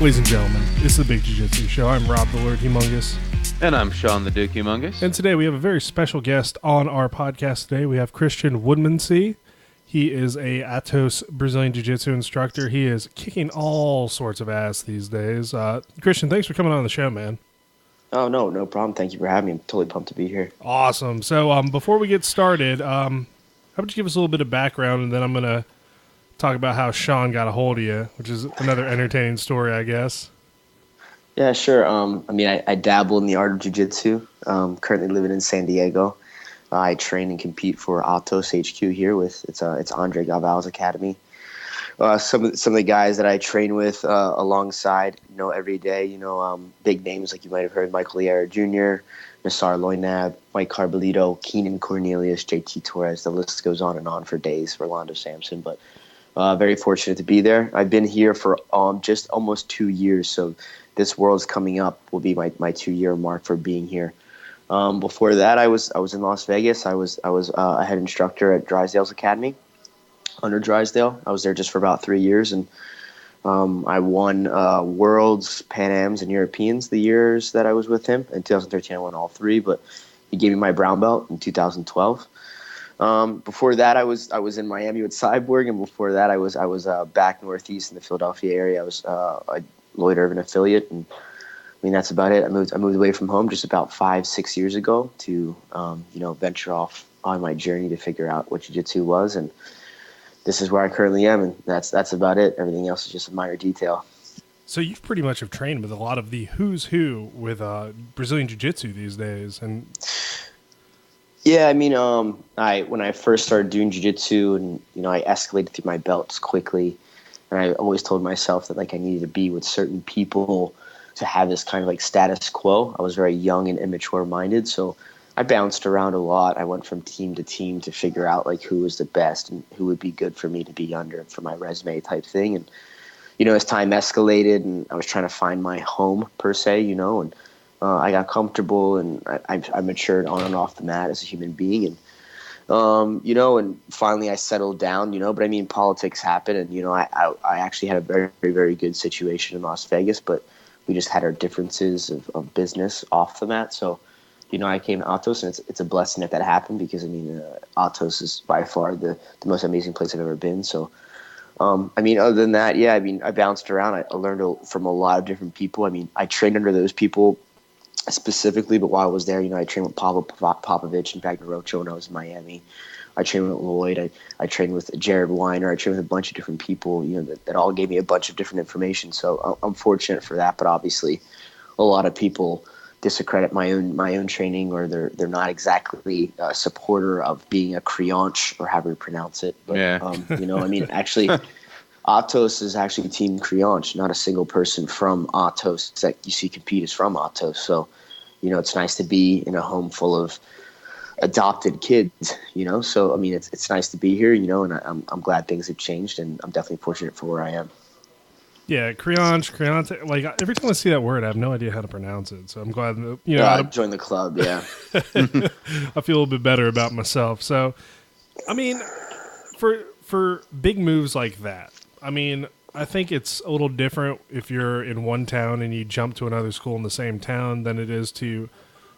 Ladies and gentlemen, it's the Big Jiu-Jitsu Show. I'm Rob the Lord Humongous. And I'm Shawn the Duke Humongous. And today we have a very special guest on our podcast today. We have Kristian Woodmansee. He is a Ottos Brazilian Jiu-Jitsu instructor. He is kicking all sorts of ass these days. Kristian, thanks for coming on the show, man. Oh, no problem. Thank you for having me. I'm totally pumped to be here. Awesome. So before we get started, how about you give us a little bit of background, and then I'm going to talk about how Shawn got a hold of you, which is another entertaining story, I guess. Yeah, sure. I dabble in the art of jiu-jitsu. Currently living in San Diego. I train and compete for Ottos HQ here with it's Andre Galval's academy. Some of the guys that I train with alongside, every day, big names like you might have heard: Michael Liera Jr., Nassar Loinab, Mike Carbolito, Keenan Cornelius, JT Torres. The list goes on and on for days. Rolando Sampson, but very fortunate to be there. I've been here for just almost 2 years, so this World's coming up will be my 2-year mark for being here. Before that, I was in Las Vegas. I was a head instructor at Drysdale's Academy, under Drysdale. I was there just for about 3 years, and I won Worlds, Pan Ams, and Europeans the years that I was with him. In 2013, I won all three, but he gave me my brown belt in 2012. Before that, I was in Miami with Cyborg, and before that, I was back northeast in the Philadelphia area. I was a Lloyd Irvin affiliate, and that's about it. I moved away from home just about 5-6 years ago to venture off on my journey to figure out what jiu-jitsu was, and this is where I currently am, and that's about it. Everything else is just a minor detail. So you've pretty much have trained with a lot of the who's who with Brazilian jiu-jitsu these days, and yeah, when I first started doing jiu-jitsu, and I escalated through my belts quickly, and I always told myself that I needed to be with certain people to have this kind of status quo. I was very young and immature-minded, so I bounced around a lot. I went from team to team to figure out who was the best and who would be good for me to be under for my resume type thing. And as time escalated, and I was trying to find my home per se, and I got comfortable, and I matured on and off the mat as a human being, and and finally I settled down, but politics happen, and I actually had a very, very, very good situation in Las Vegas, but we just had our differences of business off the mat. So I came to Ottos, and it's a blessing that happened, because Ottos is by far the most amazing place I've ever been. So other than that, yeah, I bounced around. I learned from a lot of different people. I trained under those people specifically, but while I was there, I trained with Pavel Popovich and Wagner Rocha when I was in Miami. I trained with Lloyd. I trained with Jared Weiner. I trained with a bunch of different people, that all gave me a bunch of different information. So I'm fortunate for that, but obviously a lot of people discredit my own training, or they're not exactly a supporter of being a creonte, or however you pronounce it. But, yeah. Actually, Ottos is actually Team Creonte. Not a single person from Ottos that you see compete is from Ottos. So, it's nice to be in a home full of adopted kids, So, it's nice to be here, and I'm glad things have changed, and I'm definitely fortunate for where I am. yeah, creonte. Every time I see that word, I have no idea how to pronounce it. So I'm glad that, join the club. Yeah. I feel a little bit better about myself. So, for big moves like that, I think it's a little different if you're in one town and you jump to another school in the same town than it is to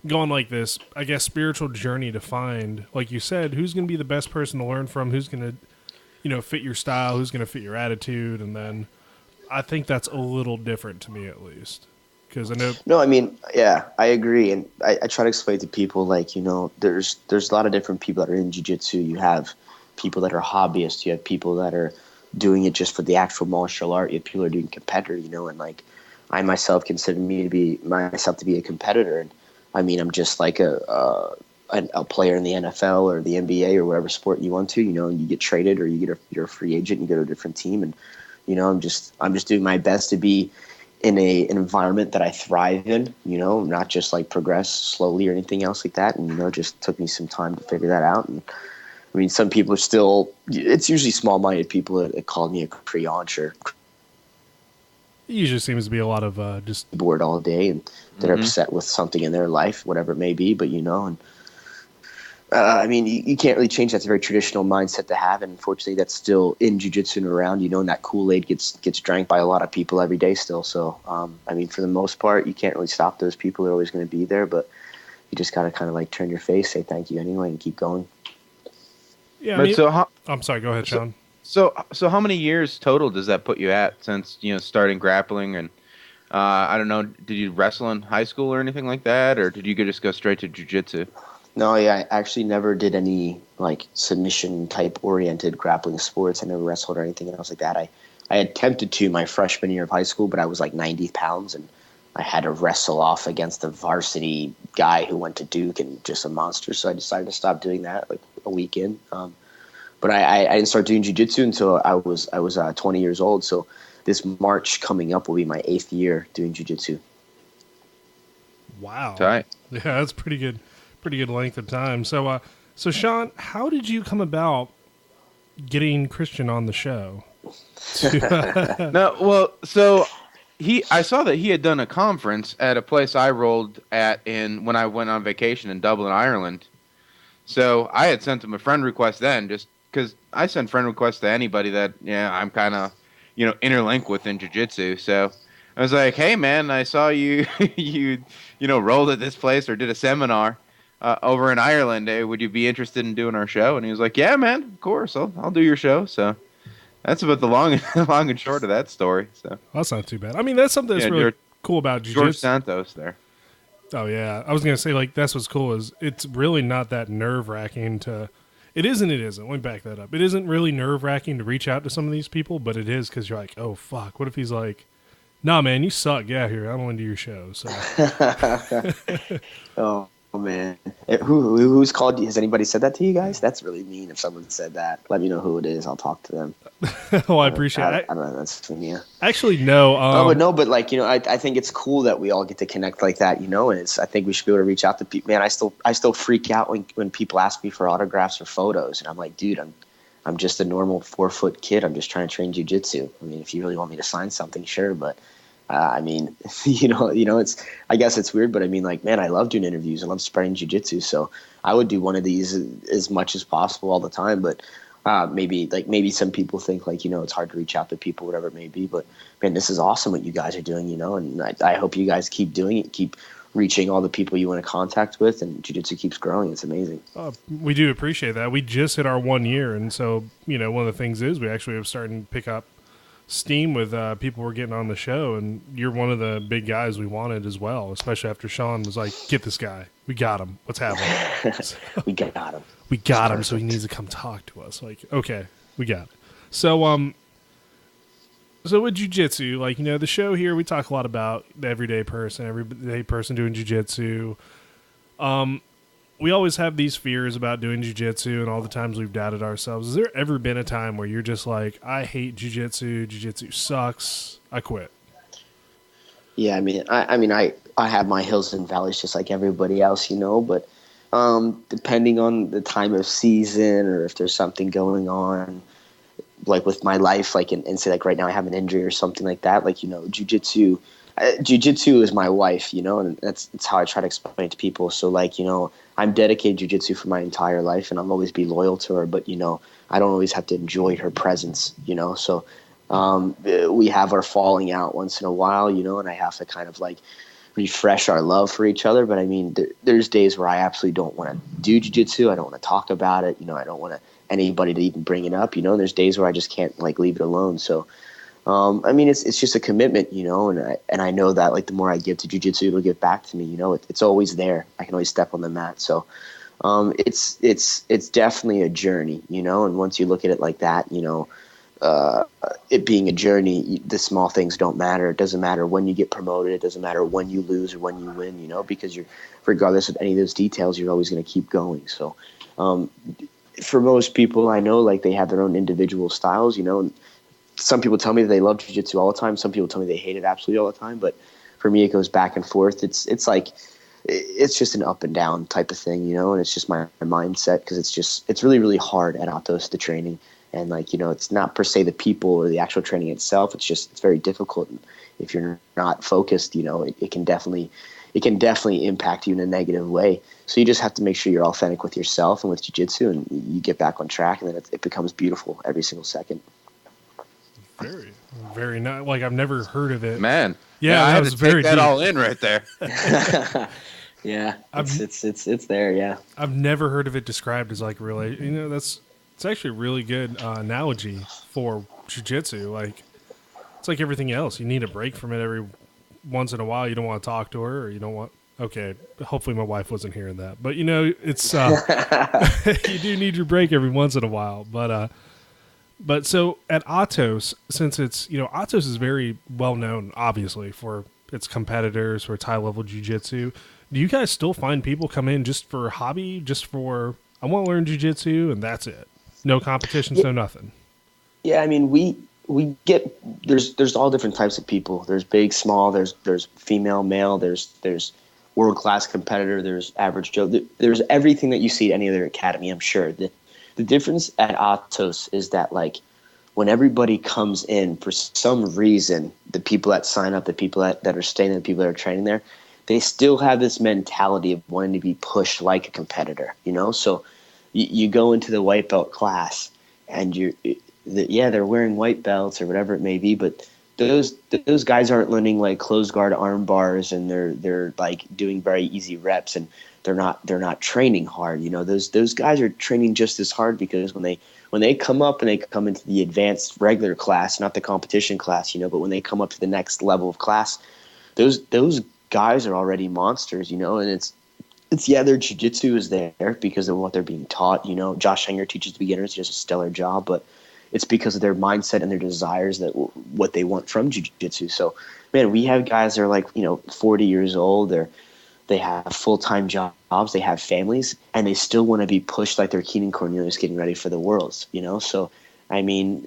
go on this, I guess, spiritual journey to find, like you said, who's going to be the best person to learn from, who's going to, fit your style, who's going to fit your attitude, and then I think that's a little different to me, at least, because I know. No, yeah, I agree, and I try to explain to people there's a lot of different people that are in jiu-jitsu. You have people that are hobbyists. You have people that are doing it just for the actual martial art. You have people that are doing competitor. And I myself consider myself to be a competitor, and I'm just like a player in the NFL or the NBA or whatever sport you want to. You get traded, or you're a free agent, and you go to a different team, and I'm just doing my best to be in an environment that I thrive in, not just progress slowly or anything else like that. And, it just took me some time to figure that out. And some people are still, it's usually small-minded people that call me a creonte, or it usually seems to be a lot of just bored all day, and they're upset with something in their life, whatever it may be. But, and I mean, you can't really change. That's a very traditional mindset to have, and unfortunately, that's still in jiu-jitsu and around. And that Kool-Aid gets drank by a lot of people every day still. So, I mean, for the most part, you can't really stop those people. They're always going to be there, but you just got to kind of like turn your face, say thank you anyway, and keep going. Yeah, I But mean, so how I'm sorry. Go ahead, Shawn. so how many years total does that put you at since starting grappling? And I don't know, did you wrestle in high school or anything like that, or did you just go straight to jiu-jitsu? No, yeah, I actually never did any like submission type oriented grappling sports. I never wrestled or anything else like that. I attempted to my freshman year of high school, but I was like 90 pounds and I had to wrestle off against a varsity guy who went to Duke and just a monster. So I decided to stop doing that like a week in. But I didn't start doing jiu-jitsu until I was 20 years old. So this March coming up will be my 8th year doing jiu-jitsu. Wow. Tight. Yeah, that's pretty good length of time. So Shawn, how did you come about getting Kristian on the show? No, well, so I saw that he had done a conference at a place I rolled at when I went on vacation in Dublin, Ireland. So I had sent him a friend request then, just because I send friend requests to anybody that I'm kind of interlink with in jiu-jitsu. So I was like, hey man, I saw you rolled at this place or did a seminar over in Ireland. Hey, would you be interested in doing our show? And he was like, yeah man, of course, I'll do your show. So that's about the long and short of that story. So Well, that's not too bad. I mean, that's something that's really cool about George jiu-jitsu. Santos there. Oh yeah, I was gonna say like that's what's cool is it's really not that nerve-wracking to. It is and it isn't. Let me back that up. It isn't really nerve-wracking to reach out to some of these people, but it is because you're like, oh fuck, what if he's like, nah man, you suck. Get out here. I don't want to do your show. So Oh man, who's called? Has anybody said that to you guys? That's really mean. If someone said that, let me know who it is. I'll talk to them. oh, I appreciate it. I don't know. That's yeah. Actually, no. But like I think it's cool that we all get to connect like that. And I think we should be able to reach out to people. Man, I still freak out when people ask me for autographs or photos, and I'm like, dude, I'm just a normal 4-foot kid. I'm just trying to train jiu-jitsu. I mean, if you really want me to sign something, sure, but. I mean, it's. I guess it's weird, but I mean, like, man, I love doing interviews. I love spreading jiu-jitsu, so I would do one of these as much as possible all the time. But maybe some people think like it's hard to reach out to people, whatever it may be. But man, this is awesome what you guys are doing, and I hope you guys keep doing it, keep reaching all the people you want to contact with, and jiu-jitsu keeps growing. It's amazing. We do appreciate that. We just hit our 1 year, and so one of the things is we actually have started to pick up steam with people we're getting on the show, and you're one of the big guys we wanted as well, especially after Shawn was like, get this guy, we got him, what's happening? So, we got him, so he needs to come talk to us. Like, okay, we got it. So with jiu-jitsu, like, the show here, we talk a lot about the everyday person doing jiu-jitsu. We always have these fears about doing jiu-jitsu and all the times we've doubted ourselves. Has there ever been a time where you're just like, I hate jiu-jitsu sucks, I quit? Yeah, I have my hills and valleys just like everybody else, but depending on the time of season or if there's something going on, like with my life, like and say like right now I have an injury or something like that, like, jiu-jitsu is my wife, and that's how I try to explain it to people. So like, I'm dedicated to jiu-jitsu for my entire life and I'll always be loyal to her, but I don't always have to enjoy her presence, so we have our falling out once in a while, and I have to kind of like refresh our love for each other. But I mean, there's days where I absolutely don't want to do jiu-jitsu. I don't want to talk about it. I don't want anybody to even bring it up, there's days where I just can't like leave it alone. So I mean, it's just a commitment, and I know that like the more I give to jiu-jitsu, it'll give back to me. It's always there. I can always step on the mat. So it's definitely a journey, and once you look at it like that, it being a journey, the small things don't matter. It doesn't matter when you get promoted. It doesn't matter when you lose or when you win, because regardless of any of those details, you're always going to keep going. So for most people I know, like they have their own individual styles, and some people tell me that they love jiu-jitsu all the time. Some people tell me they hate it absolutely all the time. But for me, it goes back and forth. It's like, it's just an up and down type of thing, and it's just my mindset. Cause it's really, really hard at Ottos, the training. And like, it's not per se the people or the actual training itself. It's very difficult. And if you're not focused, it it can definitely impact you in a negative way. So you just have to make sure you're authentic with yourself and with jiu-jitsu, and you get back on track, and then it becomes beautiful every single second. Very, very nice. Like, I've never heard of it. Man. Yeah, I that had was to very take that deep. all in right there. Yeah, it's there. Yeah, I've never heard of it described as like really. It's actually a really good analogy for jiu-jitsu. Like, it's like everything else. You need a break from it every once in a while. You don't want to talk to her, or you don't want. Okay, hopefully my wife wasn't hearing that, but it's you do need your break every once in a while. But so at Ottos, since it's Ottos is very well known, obviously, for its competitors, for its high level jiu-jitsu. Do you guys still find people come in just for hobby, just for I want to learn jiu-jitsu and that's it? No competitions, no nothing. Yeah, I mean we get there's all different types of people. There's big, small. There's female, male. There's world class competitor. There's average Joe. There's everything that you see at any other academy. I'm sure. The difference at Ottos is that like when everybody comes in, for some reason, the people that sign up, the people that are staying, the people that are training there, they still have this mentality of wanting to be pushed like a competitor. So you go into the white belt class and they're wearing white belts or whatever it may be, but those guys aren't learning like closed guard arm bars, and they're like doing very easy reps, and they're not training hard. Those guys are training just as hard, because when they come up and they come into the advanced regular class, not the competition class, but when they come up to the next level of class, those guys are already monsters, and it's their jiu-jitsu is there because of what they're being taught. Josh Hanger teaches beginners. He does a stellar job, but it's because of their mindset and their desires, that what they want from jiu-jitsu. So, man, we have guys that are like, 40 years old. They have full-time jobs. They have families, and they still want to be pushed like they're Keenan Cornelius getting ready for the Worlds, So, I mean,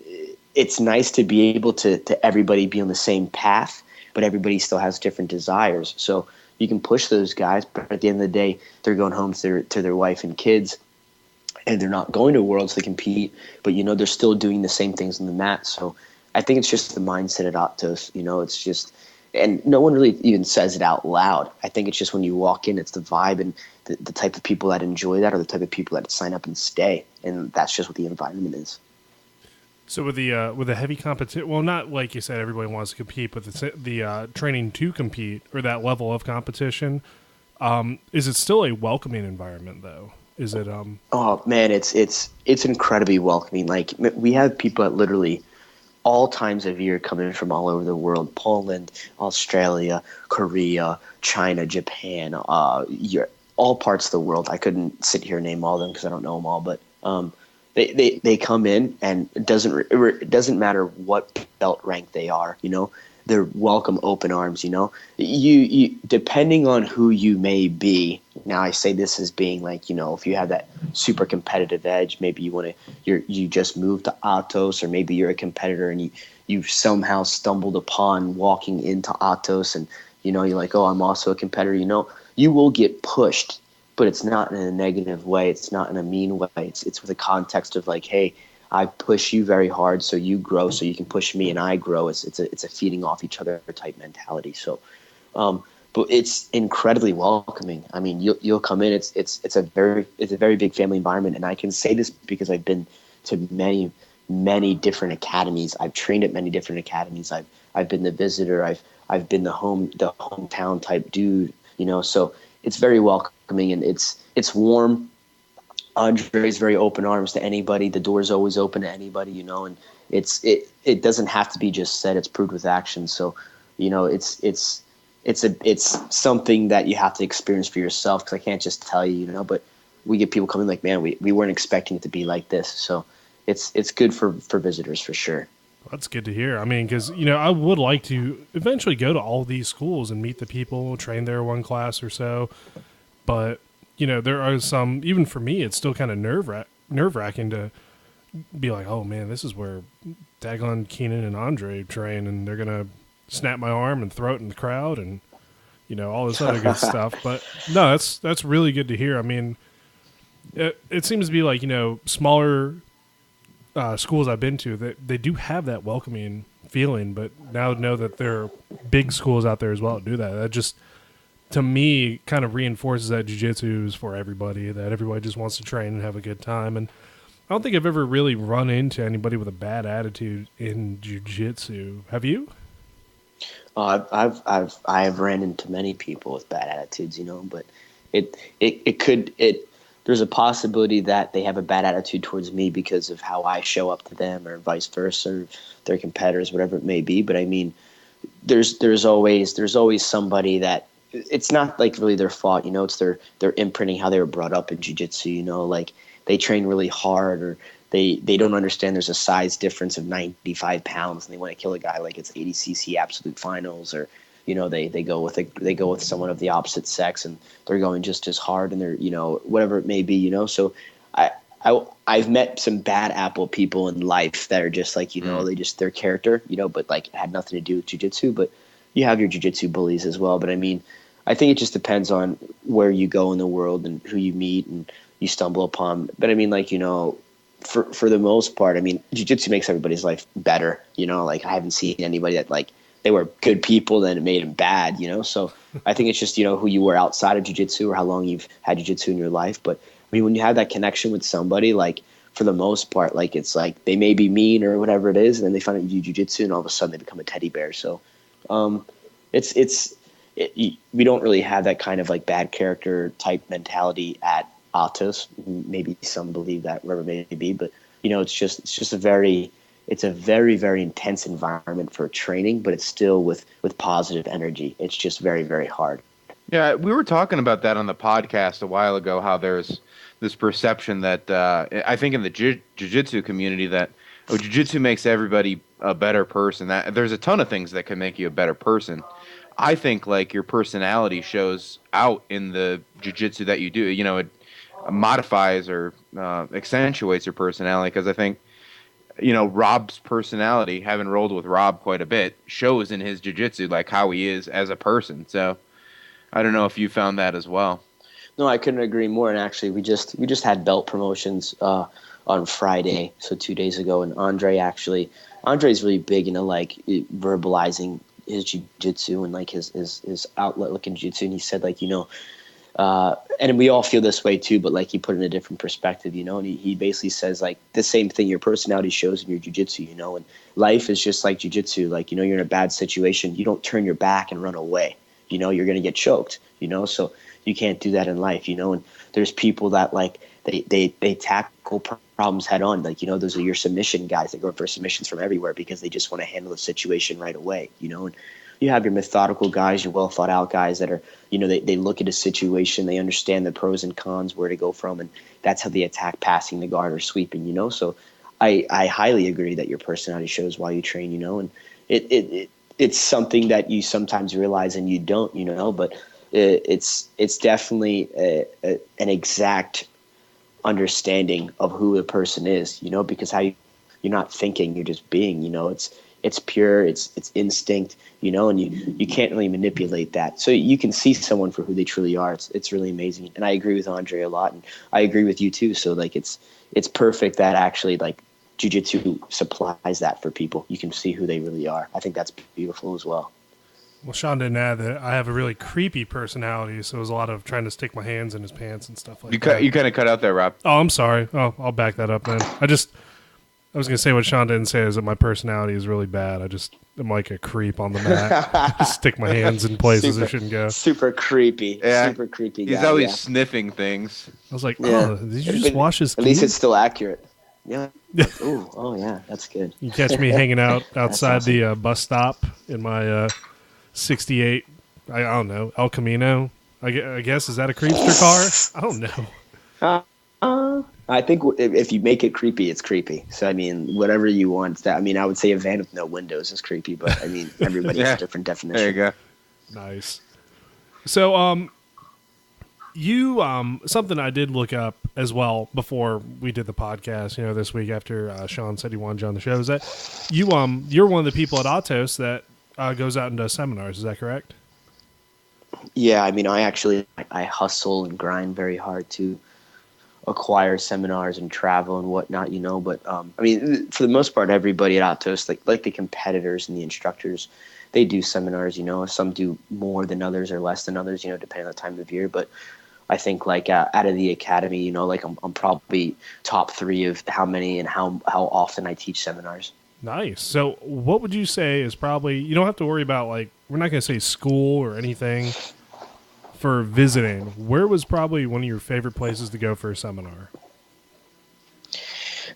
it's nice to be able to everybody be on the same path, but everybody still has different desires. So you can push those guys, but at the end of the day, they're going home to their wife and kids, and they're not going to Worlds to compete, but they're still doing the same things on the mat. So I think it's just the mindset at Ottos. It's just, and no one really even says it out loud. I think it's just when you walk in, it's the vibe, and the type of people that enjoy that are the type of people that sign up and stay, and that's just what the environment is. So with the heavy competition, well, not like you said, everybody wants to compete, but the training to compete, or that level of competition, is it still a welcoming environment though? Is it? Oh man, it's incredibly welcoming. Like, we have people at literally all times of year coming from all over the world: Poland, Australia, Korea, China, Japan, all parts of the world. I couldn't sit here and name all of them because I don't know them all, but they come in, and it doesn't matter what belt rank they are. They're welcome, open arms. You depending on who you may be. Now I say this as being like, if you have that super competitive edge, maybe you just moved to Ottos, or maybe you're a competitor and you somehow stumbled upon walking into Ottos, and you're like, oh, I'm also a competitor. You will get pushed, but it's not in a negative way. It's not in a mean way. It's with a context of like, hey, I push you very hard, so you grow, so you can push me and I grow. It's a feeding off each other type mentality. So, but it's incredibly welcoming. I mean, you'll come in. It's a very big family environment, and I can say this because I've been to many different academies. I've trained at many different academies. I've been the visitor. I've been the hometown type dude. So it's very welcoming, and it's warm. Andre's very open arms to anybody. The door's always open to anybody, and it doesn't have to be just said. It's proved with action. So, it's something that you have to experience for yourself, because I can't just tell you, but we get people coming like, man, we weren't expecting it to be like this. So it's good for visitors for sure. That's good to hear. I mean, because, I would like to eventually go to all these schools and meet the people, train there one class or so. But, there are some, even for me, it's still kind of nerve-wracking to be like, oh, man, this is where daggone Keenan and Andre train, and they're going to snap my arm and throw it in the crowd and, all this other good stuff. But, no, that's really good to hear. I mean, it seems to be like, smaller schools I've been to, that they do have that welcoming feeling, but now know that there are big schools out there as well that do that. to me, kind of reinforces that jiu-jitsu is for everybody, that everybody just wants to train and have a good time. And I don't think I've ever really run into anybody with a bad attitude in jiu-jitsu. Have you? I've ran into many people with bad attitudes, but there's a possibility that they have a bad attitude towards me because of how I show up to them, or vice versa, or their competitors, whatever it may be. But I mean, there's always somebody that it's not like really their fault, it's their imprinting, how they were brought up in jiu-jitsu, like they train really hard, or they don't understand there's a size difference of 95 pounds and they want to kill a guy like it's 80cc absolute finals, or they go with someone of the opposite sex and they're going just as hard, and they're whatever it may be, so I've met some bad apple people in life that are just like they just their character, but like it had nothing to do with jiu-jitsu. But you have your jiu-jitsu bullies as well. But I mean, I think it just depends on where you go in the world and who you meet and you stumble upon. But I mean, like, for the most part, I mean, jiu-jitsu makes everybody's life better. Like I haven't seen anybody that like they were good people, then it made them bad, So I think it's just, who you were outside of jiu-jitsu or how long you've had jiu-jitsu in your life. But I mean, when you have that connection with somebody, like for the most part, like it's like they may be mean or whatever it is, and then they find out you do jiu-jitsu and all of a sudden they become a teddy bear. So we don't really have that kind of like bad character type mentality at Ottos. Maybe some believe that, wherever it may be, but it's just a very very intense environment for training, but it's still with positive energy. It's just very, very hard. Yeah, we were talking about that on the podcast a while ago, how there's this perception that I think in the jiu-jitsu community that jiu-jitsu makes everybody a better person. That there's a ton of things that can make you a better person. I think like your personality shows out in the jiu-jitsu that you do. It modifies or accentuates your personality, because I think Rob's personality, having rolled with Rob quite a bit, shows in his jiu-jitsu like how he is as a person. So I don't know if you found that as well. No, I couldn't agree more. And actually, we just had belt promotions on Friday, so 2 days ago. And Andre's really big into like verbalizing his jiu-jitsu and like his outlet looking jiu-jitsu. And he said like, and we all feel this way too, but like he put it in a different perspective, and he basically says like the same thing your personality shows in your jiu-jitsu, and life is just like jiu-jitsu. Like, you're in a bad situation, you don't turn your back and run away, you're going to get choked, so you can't do that in life, and there's people that like they tackle problems head on. Like, those are your submission guys that go for submissions from everywhere because they just want to handle the situation right away, and you have your methodical guys, your well thought out guys that are, they look at a situation, they understand the pros and cons, where to go from, and that's how they attack passing the guard or sweeping, So I highly agree that your personality shows while you train, and it's something that you sometimes realize and you don't, but it's definitely an exact understanding of who a person is, because you're not thinking, you're just being, it's pure, it's instinct, and you can't really manipulate that. So you can see someone for who they truly are. It's really amazing. And I agree with Andre a lot, and I agree with you too. So like it's perfect that actually like jiu-jitsu supplies that for people. You can see who they really are. I think that's beautiful as well. Well, Shawn didn't add that I have a really creepy personality, so it was a lot of trying to stick my hands in his pants and stuff like that. You kind of cut out there, Rob. Oh, I'm sorry. Oh, I'll back that up then. I was going to say what Shawn didn't say is that my personality is really bad. I'm like a creep on the mat. Just stick my hands in places I shouldn't go. Super creepy. Yeah. Super creepy guy. He's always sniffing things. I was like, did you just wash his At least it's still accurate. Yeah. Ooh, oh, yeah, that's good. You catch me hanging out outside awesome. The bus stop in my 68, I don't know, El Camino. I guess, is that a creepster car? I don't know. I think if you make it creepy, it's creepy. So, I mean, whatever you want. I would say a van with no windows is creepy, but, I mean, everybody has a different definition. There you go. Nice. So, you, something I did look up as well before we did the podcast, this week after Shawn said he wanted you on the show, is that you're one of the people at Ottos that goes out and does seminars. Is that correct? Yeah, I hustle and grind very hard to acquire seminars and travel and whatnot, but for the most part, everybody at Ottos, like the competitors and the instructors, they do seminars, some do more than others or less than others, depending on the time of year. But I think like out of the academy, like I'm probably top 3 of how many and how often I teach seminars. Nice. So what would you say is probably, you don't have to worry about, like, we're not going to say school or anything for visiting. Where was probably one of your favorite places to go for a seminar?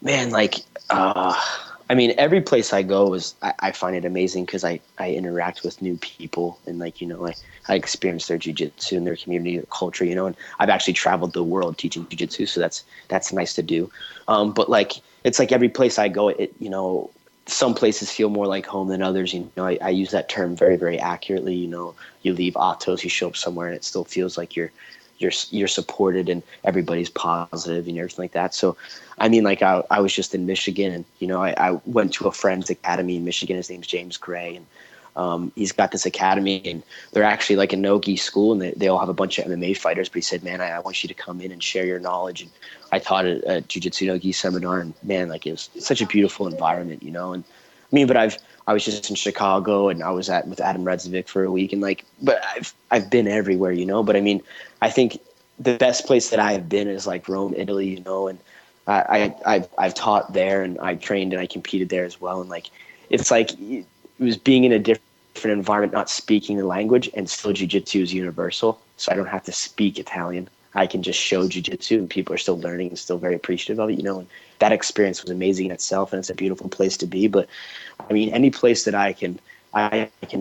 Man, like, every place I go I find it amazing because I interact with new people and like, I experience their jiu-jitsu and their community, their culture, and I've actually traveled the world teaching jiu-jitsu. So that's nice to do. But like, it's like every place I go, some places feel more like home than others. I use that term very, very accurately. You leave Ottos, you show up somewhere and it still feels like you're supported and everybody's positive and everything like that. So, I was just in Michigan and, I went to a friend's academy in Michigan. His name's James Gray. And he's got this academy and they're actually like a no-gi school and they all have a bunch of MMA fighters. But he said, man, I want you to come in and share your knowledge. And I taught a jiu-jitsu no-gi seminar and man, like it was such a beautiful environment, and but I was just in Chicago and I was with Adam Redzovic for a week and but I've been everywhere, but I think the best place that I have been is like Rome, Italy, and I've taught there and I trained and I competed there as well. And like, it's like, it was being in a different environment, not speaking the language, and still jiu-jitsu is universal. So I don't have to speak Italian. I can just show jiu-jitsu and people are still learning and still very appreciative of it, and that experience was amazing in itself and it's a beautiful place to be. But any place that I can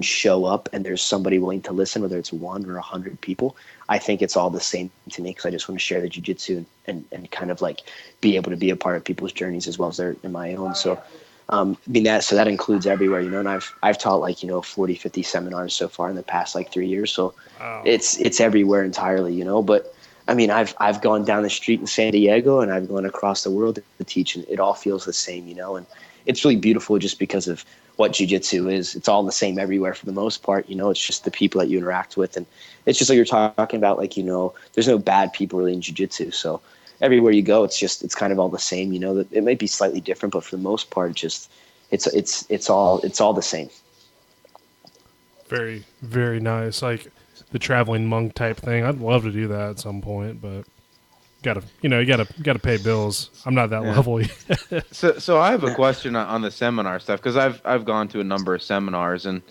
show up and there's somebody willing to listen, whether it's 1 or 100 people, I think it's all the same to me because I just want to share the jiu-jitsu and kind of like be able to be a part of people's journeys as well as they're in my own. So, that includes everywhere, and I've taught like, 40, 50 seminars so far in the past like 3 years. So wow. It's everywhere entirely, but I've gone down the street in San Diego and I've gone across the world to teach and it all feels the same, and it's really beautiful just because of what jiu-jitsu is. It's all the same everywhere for the most part, it's just the people that you interact with. And it's just like you're talking about, like, there's no bad people really in jiu-jitsu. So everywhere you go, it's kind of all the same, that it might be slightly different, but for the most part, it's all the same. Very, very nice. Like the traveling monk type thing. I'd love to do that at some point, but you gotta pay bills. I'm not that level yet. So I have a question on the seminar stuff because I've gone to a number of seminars and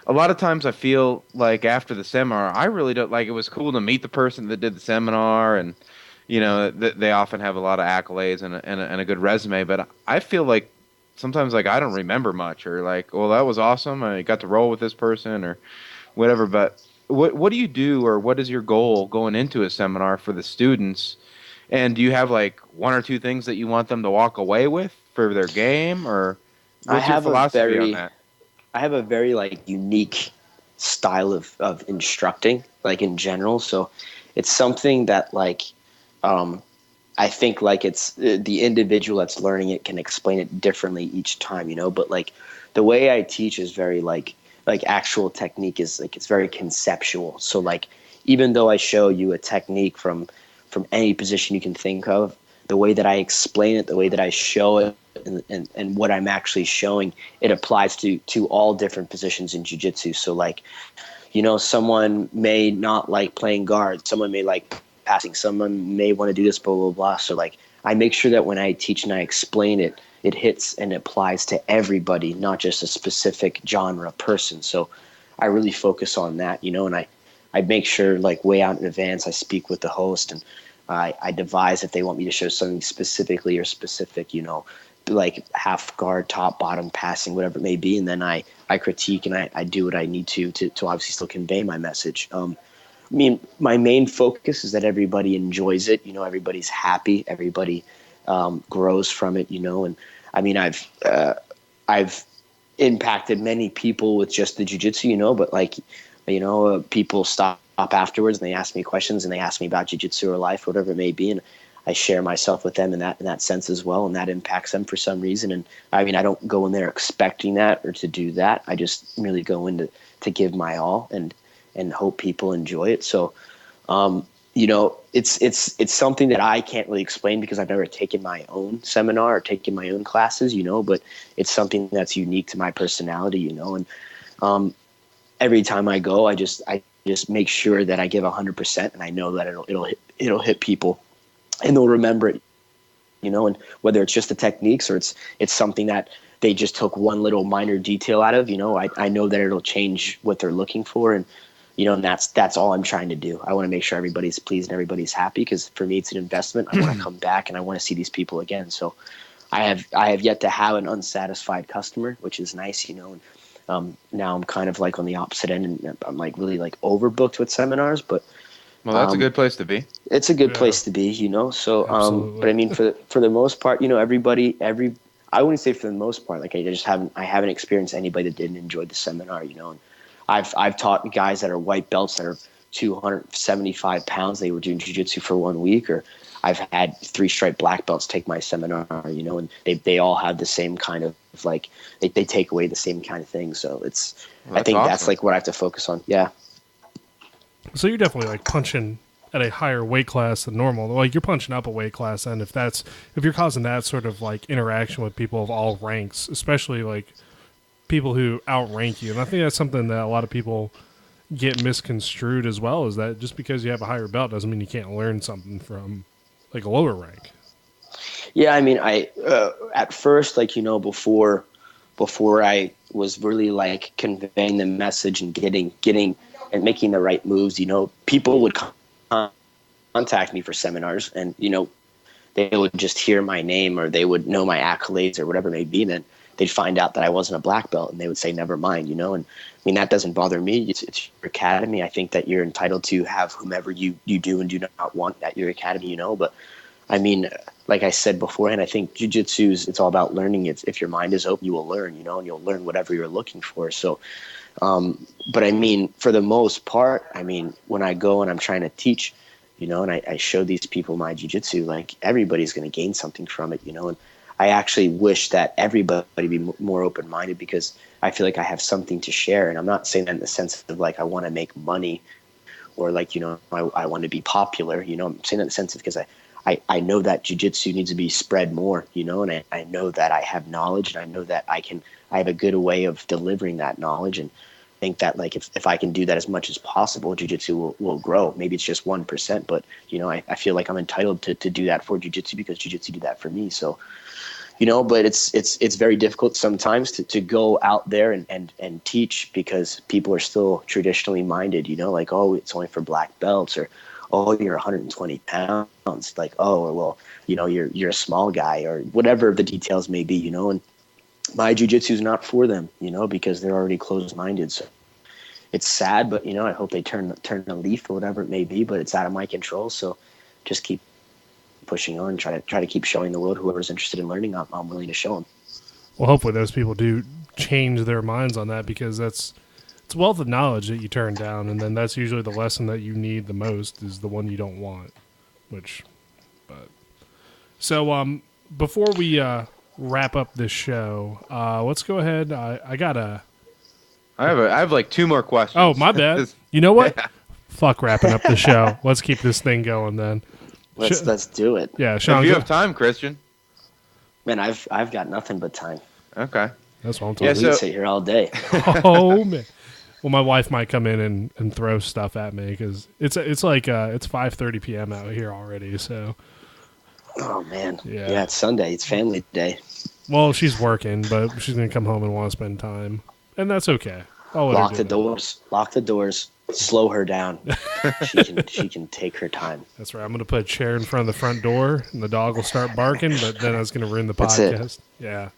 a lot of times I feel like after the seminar I really don't like. It was cool to meet the person that did the seminar and they often have a lot of accolades and a good resume, but I feel like sometimes like I don't remember much or like, well, that was awesome. I got to roll with this person or whatever. But what do you do or what is your goal going into a seminar for the students? And do you have like 1 or 2 things that you want them to walk away with for their game, or what's your philosophy on that? I have a very like unique style of instructing, like in general. So it's something that like I think like it's the individual that's learning it can explain it differently each time, but like the way I teach is very like actual technique is like it's very conceptual. So like even though I show you a technique from any position you can think of, the way that I explain it, the way that I show it, and what I'm actually showing, it applies to all different positions in jiu-jitsu. So like, someone may not like playing guard, someone may like passing, someone may want to do this, blah, blah, blah. So like I make sure that when I teach and I explain it, it hits and applies to everybody, not just a specific genre person. So I really focus on that, and I make sure like way out in advance, I speak with the host and I devise if they want me to show something specifically or specific, like half guard, top, bottom, passing, whatever it may be. And then I critique and I do what I need to obviously still convey my message. My main focus is that everybody enjoys it. Everybody's happy. Everybody grows from it, and I've impacted many people with just the jiu-jitsu, but like, people stop afterwards and they ask me questions and they ask me about jiu-jitsu or life, whatever it may be. And I share myself with them in that sense as well. And that impacts them for some reason. And I don't go in there expecting that or to do that. I just really go in to give my all and hope people enjoy it. So, it's something that I can't really explain because I've never taken my own seminar or taken my own classes, but it's something that's unique to my personality, and every time I go, I just make sure that I give 100%, and I know that it'll hit people, and they'll remember it, and whether it's just the techniques or it's something that they just took one little minor detail out of, I know that it'll change what they're looking for. And, and that's all I'm trying to do. I want to make sure everybody's pleased and everybody's happy, because for me, it's an investment. I want to come back and I want to see these people again. So I have yet to have an unsatisfied customer, which is nice, and now I'm kind of like on the opposite end, and I'm like really like overbooked with seminars, but well, that's a good place to be. It's a good place to be, So, but I mean, for the most part, I wouldn't say for the most part, like I haven't experienced anybody that didn't enjoy the seminar, And I've taught guys that are white belts that are 275 pounds. They were doing jiu-jitsu for 1 week, or I've had 3-stripe black belts take my seminar, and they all have the same kind of like, they take away the same kind of thing. So I think awesome. That's like what I have to focus on. Yeah. So you're definitely like punching at a higher weight class than normal. Like you're punching up a weight class, and if you're causing that sort of like interaction with people of all ranks, especially like people who outrank you, and I think that's something that a lot of people get misconstrued as well, is that just because you have a higher belt doesn't mean you can't learn something from like a lower rank. Yeah, I mean, I at first, like, before I was really like conveying the message and getting and making the right moves, people would contact me for seminars, and they would just hear my name, or they would know my accolades or whatever it may be, and then they'd find out that I wasn't a black belt, and they would say, never mind, and I mean, that doesn't bother me. It's your academy. I think that you're entitled to have whomever you do and do not want at your academy, but I mean, like I said beforehand, I think jiu-jitsu it's all about learning. If your mind is open, you will learn, and you'll learn whatever you're looking for. So, but I mean, for the most part, I mean, when I go and I'm trying to teach, and I show these people my jiu-jitsu, like everybody's going to gain something from it, and I actually wish that everybody be more open-minded, because I feel like I have something to share. And I'm not saying that in the sense of like, I want to make money, or like, I want to be popular, I'm saying that in the sense of, because I know that jiu-jitsu needs to be spread more, and I know that I have knowledge, and I know that I have a good way of delivering that knowledge. And I think that like, if I can do that as much as possible, jiu-jitsu will grow. Maybe it's just 1%, but I feel like I'm entitled to do that for jiu-jitsu, because jiu-jitsu did that for me. So, but it's very difficult sometimes to go out there and teach, because people are still traditionally minded, like, oh, it's only for black belts, or, oh, you're 120 pounds, like, oh, or well, you're a small guy, or whatever the details may be, and my jiu-jitsu is not for them, because they're already closed-minded. So it's sad, but I hope they turn a leaf or whatever it may be, but it's out of my control. So just keep pushing on, try to keep showing the world, whoever's interested in learning, I'm willing to show them. Well, hopefully those people do change their minds on that, because it's a wealth of knowledge that you turn down, and then that's usually the lesson that you need the most, is the one you don't want. So before we wrap up this show, let's go ahead. I have like 2 more questions. Oh, my bad. You know what? Yeah. Fuck wrapping up the show. Let's keep this thing going then. Let's do it. Yeah, Shawn. If you have time, Kristian. Man, I've got nothing but time. Okay. That's what I'm talking about. We can sit here all day. Oh man. Well, my wife might come in and throw stuff at me, because it's like it's 5:30 p.m. out here already. So. Oh man. Yeah, it's Sunday. It's family day. Well, she's working, but she's gonna come home and want to spend time, and that's okay. Lock the doors. Lock the doors. Slow her down. She can take her time. That's right. I'm gonna put a chair in front of the front door, and the dog will start barking. But then I was gonna ruin the podcast. That's it. Yeah.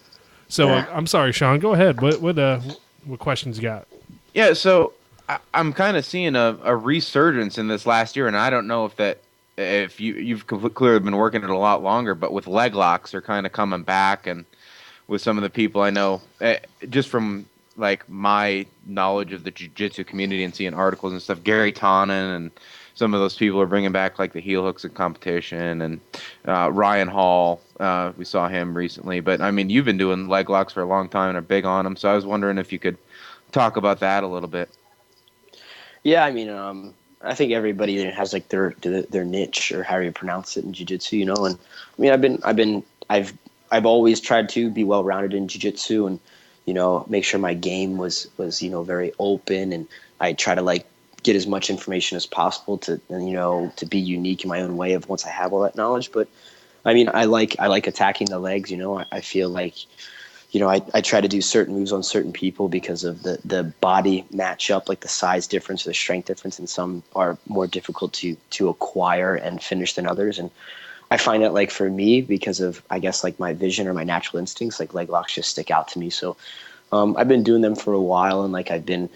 So I'm sorry, Shawn. Go ahead. What questions you got? Yeah. So I'm kind of seeing a resurgence in this last year, and I don't know if you've clearly been working it a lot longer, but with leg locks are kind of coming back, and with some of the people I know, just from like my knowledge of the jiu-jitsu community and seeing articles and stuff, Gary Tonin and some of those people are bringing back like the heel hooks in competition, and Ryan Hall, we saw him recently. But I mean, you've been doing leg locks for a long time and are big on them, so I was wondering if you could talk about that a little bit. Yeah, I mean, I think everybody has like their niche, or how you pronounce it, in jiu-jitsu, and I mean, I've always tried to be well-rounded in jiu-jitsu, and make sure my game was very open, and I try to like get as much information as possible to to be unique in my own way of once I have all that knowledge. But I mean, I like attacking the legs. I feel like I try to do certain moves on certain people because of the body matchup, like the size difference or the strength difference, and some are more difficult to acquire and finish than others. And I find that like for me, because of I guess like my vision or my natural instincts, like leg locks just stick out to me. So I've been doing them for a while, and like I've been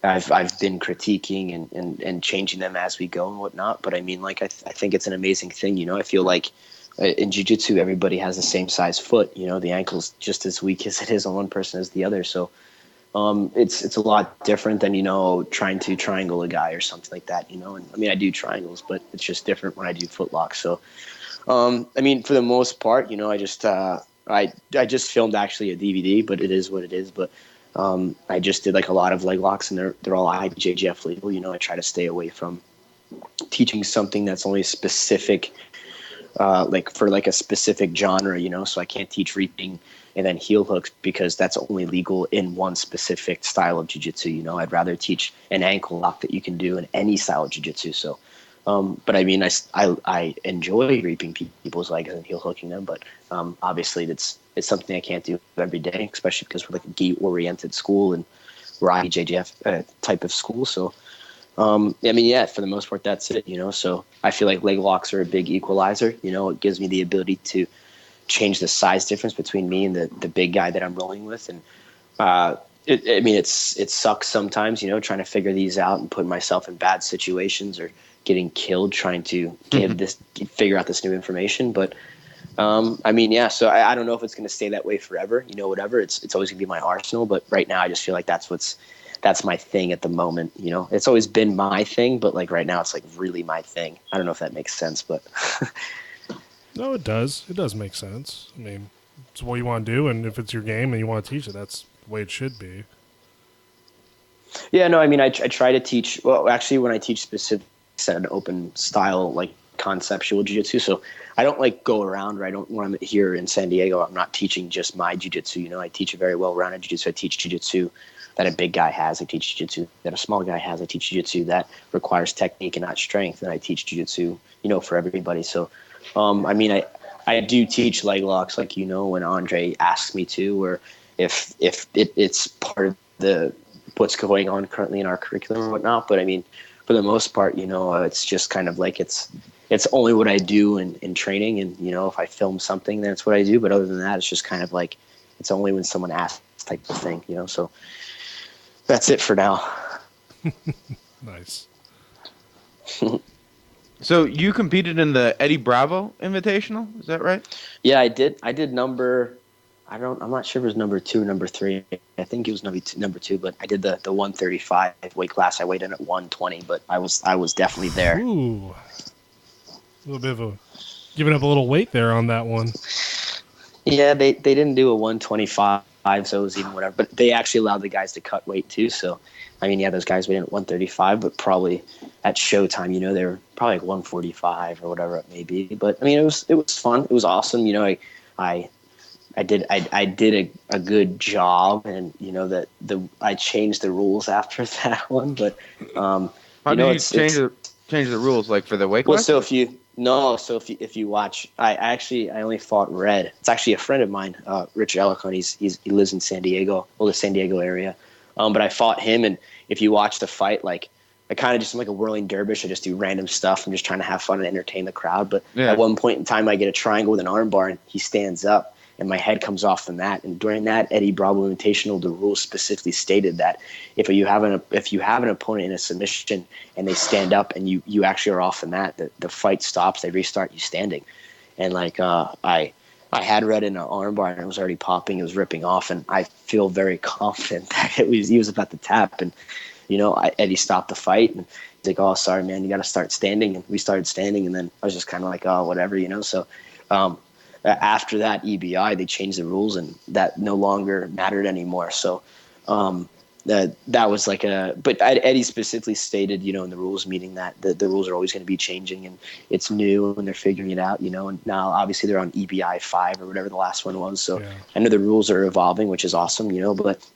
critiquing and changing them as we go and whatnot. But I mean, like I think it's an amazing thing. I feel like in jiu-jitsu, everybody has the same size foot. The ankle's just as weak as it is on one person as the other. So it's a lot different than trying to triangle a guy or something like that. And I mean, I do triangles, but it's just different when I do foot locks. So I mean, for the most part, I just filmed actually a DVD, but it is what it is. But I just did like a lot of leg locks, and they're all IBJJF legal. I try to stay away from teaching something that's only specific, like for like a specific genre. So I can't teach reaping and then heel hooks because that's only legal in one specific style of jiu-jitsu. I'd rather teach an ankle lock that you can do in any style of jiu-jitsu. So, but I mean, I enjoy reaping people's legs and heel hooking them, but obviously it's something I can't do every day, especially because we're like a gi-oriented school and we're IBJJF type of school. So, I mean, yeah, for the most part, that's it, So I feel like leg locks are a big equalizer. It gives me the ability to change the size difference between me and the big guy that I'm rolling with. And it sucks sometimes, trying to figure these out and putting myself in bad situations or getting killed trying to figure out this new information. But I mean, yeah, so I don't know if it's going to stay that way forever, whatever. It's always gonna be my arsenal. But right now I just feel like that's my thing at the moment. It's always been my thing, but like right now it's like really my thing. I don't know if that makes sense, but No, it does. It does make sense. I mean, it's what you want to do, and if it's your game and you want to teach it, that's the way it should be. Yeah, no, I mean, I try to teach. Well, actually, when I teach specific an open style, like conceptual jiu-jitsu, so I don't like go around. Or I don't when I'm here in San Diego, I'm not teaching just my jiu-jitsu. I teach a very well-rounded jiu-jitsu. I teach jiu-jitsu that a big guy has. I teach jiu-jitsu that a small guy has. I teach jiu-jitsu that requires technique and not strength. And I teach jiu-jitsu, for everybody. So, I mean, I do teach leg locks, like when Andre asks me to, or if it's part of the what's going on currently in our curriculum or whatnot. But I mean, for the most part, it's just kind of like it's only what I do in training, and if I film something, then it's what I do. But other than that, it's just kind of like it's only when someone asks type of thing, So that's it for now. Nice. So you competed in the Eddie Bravo Invitational, is that right? Yeah, I did. I did number. I'm not sure if it was number 2 or number 3. I think it was number 2, but I did the 135 weight class. I weighed in at 120, but I was definitely there. Ooh. A little bit of giving up a little weight there on that one. Yeah, they didn't do a 125, so it was even whatever. But they actually allowed the guys to cut weight too. So, I mean, yeah, those guys weighed in at 135, but probably at showtime, they were probably like 145 or whatever it may be. But I mean, it was fun. It was awesome. I did a good job, and I changed the rules after that one. But how do you change the rules, like for the weight class? Well, so if you watch, I only fought red. It's actually a friend of mine, Rich Ellicott. He lives in San Diego, the San Diego area. But I fought him, and if you watch the fight, like I kind of just am like a whirling dervish. I just do random stuff. I'm just trying to have fun and entertain the crowd. But at one point in time, I get a triangle with an arm bar, and he stands up, and my head comes off the mat. And during that Eddie Bravo Invitational, the rules specifically stated that if you have an opponent in a submission and they stand up and you actually are off the mat, the fight stops. They restart you standing. And like I had red in an arm bar, and it was already popping. It was ripping off, and I feel very confident that he was about to tap. And Eddie stopped the fight, and he's like, "Oh, sorry, man, you got to start standing." And we started standing, and then I was just kind of like, "Oh, whatever," So after that EBI, they changed the rules, and that no longer mattered anymore. So that was like but Eddie specifically stated, in the rules meeting that the rules are always going to be changing and it's new and they're figuring it out, and now obviously they're on EBI 5 or whatever the last one was. So I know the rules are evolving, which is awesome, but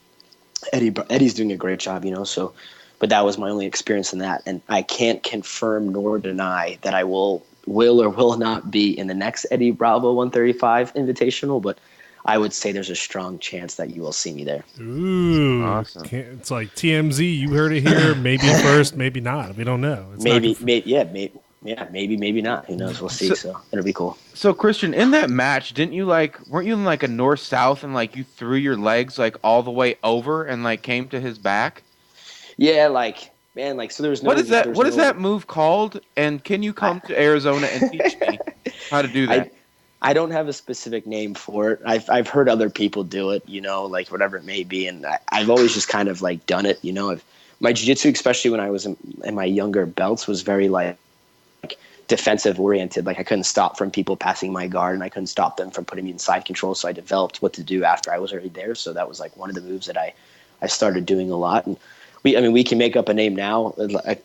Eddie's doing a great job, so, but that was my only experience in that. And I can't confirm nor deny that I will or will not be in the next Eddie Bravo 135 Invitational, but I would say there's a strong chance that you will see me there. Ooh, awesome. It's like TMZ. You heard it here. Maybe first, maybe not. We don't know. It's maybe, maybe not. Who knows? We'll see. So it'll be cool. So Kristian, in that match, weren't you in like a north-south and like you threw your legs like all the way over and like came to his back? Yeah, so there was no. What is that? What is that move called? And can you come to Arizona and teach me how to do that? I don't have a specific name for it. I've heard other people do it, like whatever it may be, and I've always just kind of like done it, my jiu-jitsu, especially when I was in my younger belts, was very like defensive oriented. Like I couldn't stop from people passing my guard, and I couldn't stop them from putting me in side control. So I developed what to do after I was already there. So that was like one of the moves that I started doing a lot. And we can make up a name now